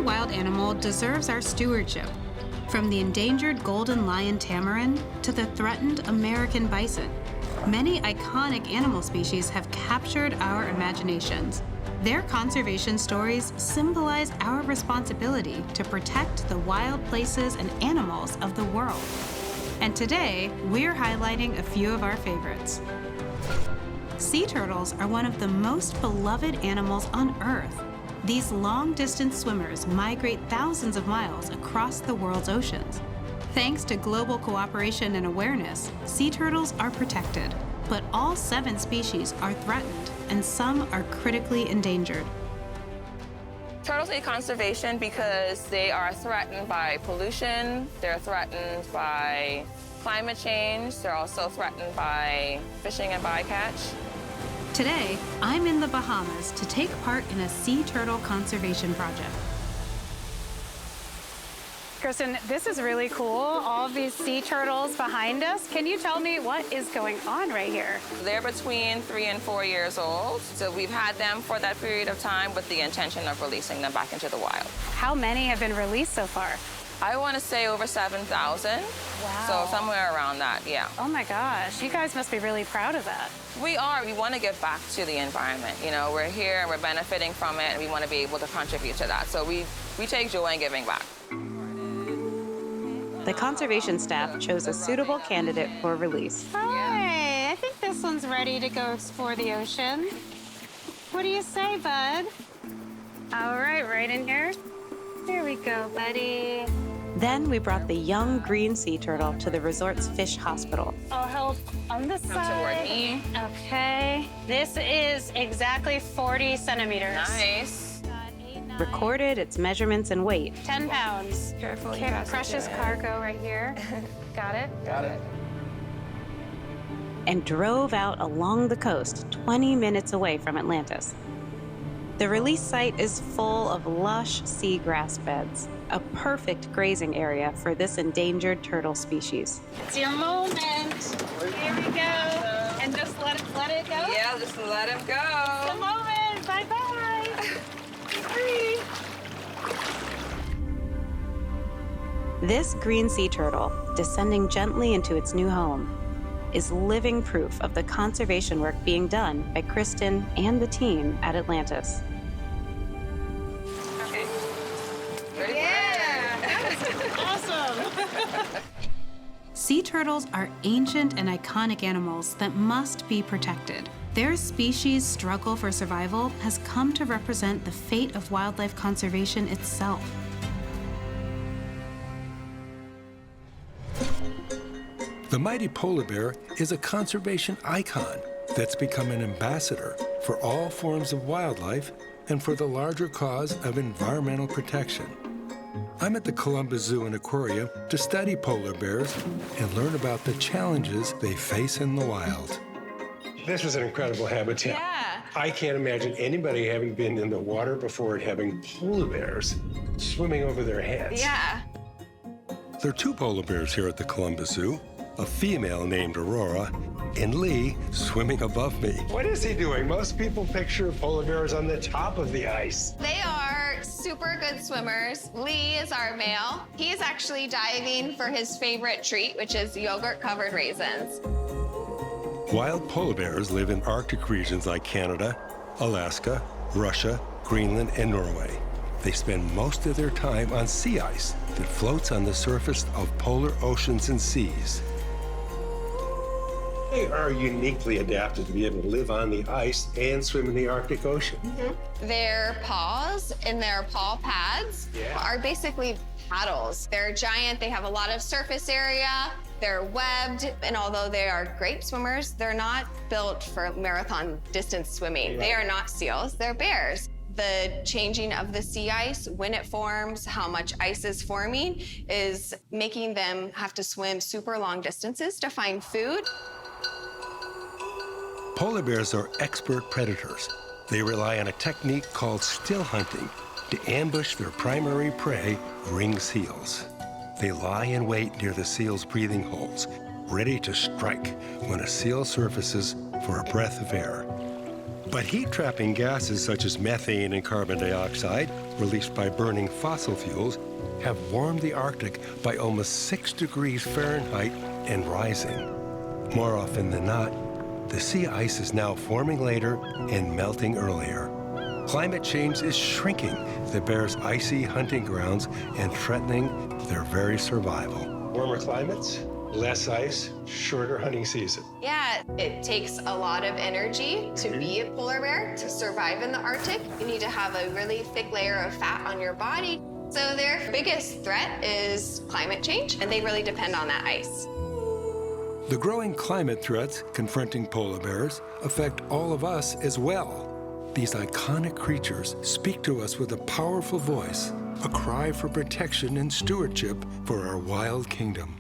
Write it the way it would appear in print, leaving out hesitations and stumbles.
wild animal deserves our stewardship. From the endangered golden lion tamarin to the threatened American bison, many iconic animal species have captured our imaginations. Their conservation stories symbolize our responsibility to protect the wild places and animals of the world. And today, we're highlighting a few of our favorites. Sea turtles are one of the most beloved animals on Earth. These long-distance swimmers migrate thousands of miles across the world's oceans. Thanks to global cooperation and awareness, sea turtles are protected, but all 7 species are threatened, and some are critically endangered. Turtles need conservation because they are threatened by pollution, they're threatened by climate change, they're also threatened by fishing and bycatch. Today, I'm in the Bahamas to take part in a sea turtle conservation project. Kristen, this is really cool. All of these sea turtles behind us. Can you tell me what is going on right here? They're between 3 and 4 years old, so we've had them for that period of time with the intention of releasing them back into the wild. How many have been released so far? I want to say over 7,000. Wow. So somewhere around that, yeah. Oh my gosh, you guys must be really proud of that. We are. We want to give back to the environment. You know, we're here and we're benefiting from it, and we want to be able to contribute to that. So we take joy in giving back. The conservation staff chose a suitable candidate for release. Hi, I think this one's ready to go explore the ocean. What do you say, bud? All right in here. There we go, buddy. Then we brought the young green sea turtle to the resort's fish hospital. I'll help on this Come toward side. me. Okay. This is exactly 40 centimeters. Nice. Recorded its measurements and weight. 10 pounds. Carefully. Precious cargo right here. Got it? Got it. And drove out along the coast 20 minutes away from Atlantis. The release site is full of lush seagrass beds, a perfect grazing area for this endangered turtle species. It's your moment. Here we go. And just let it go? Yeah, just let him go. It's the moment. Bye-bye. Be free. This green sea turtle, descending gently into its new home, is living proof of the conservation work being done by Kristen and the team at Atlantis. Okay. Ready? Yeah, that was awesome. Sea turtles are ancient and iconic animals that must be protected. Their species' struggle for survival has come to represent the fate of wildlife conservation itself. The mighty polar bear is a conservation icon that's become an ambassador for all forms of wildlife and for the larger cause of environmental protection. I'm at the Columbus Zoo and Aquarium to study polar bears and learn about the challenges they face in the wild. This is an incredible habitat. Yeah. I can't imagine anybody having been in the water before and having polar bears swimming over their heads. Yeah. There are 2 polar bears here at the Columbus Zoo, a female named Aurora, and Lee swimming above me. What is he doing? Most people picture polar bears on the top of the ice. They are super good swimmers. Lee is our male. He's actually diving for his favorite treat, which is yogurt-covered raisins. Wild polar bears live in Arctic regions like Canada, Alaska, Russia, Greenland, and Norway. They spend most of their time on sea ice that floats on the surface of polar oceans and seas. They are uniquely adapted to be able to live on the ice and swim in the Arctic Ocean. Their paws and their paw pads are basically paddles. They're giant, they have a lot of surface area, they're webbed, and although they are great swimmers, they're not built for marathon distance swimming. They are not seals, they're bears. The changing of the sea ice, when it forms, how much ice is forming, is making them have to swim super long distances to find food. Polar bears are expert predators. They rely on a technique called still hunting to ambush their primary prey, ring seals. They lie in wait near the seal's breathing holes, ready to strike when a seal surfaces for a breath of air. But heat-trapping gases such as methane and carbon dioxide, released by burning fossil fuels, have warmed the Arctic by almost 6 degrees Fahrenheit and rising. More often than not, the sea ice is now forming later and melting earlier. Climate change is shrinking the bears' icy hunting grounds and threatening their very survival. Warmer climates, less ice, shorter hunting season. Yeah, it takes a lot of energy to be a polar bear, to survive in the Arctic. You need to have a really thick layer of fat on your body. So their biggest threat is climate change, and they really depend on that ice. The growing climate threats confronting polar bears affect all of us as well. These iconic creatures speak to us with a powerful voice, a cry for protection and stewardship for our wild kingdom.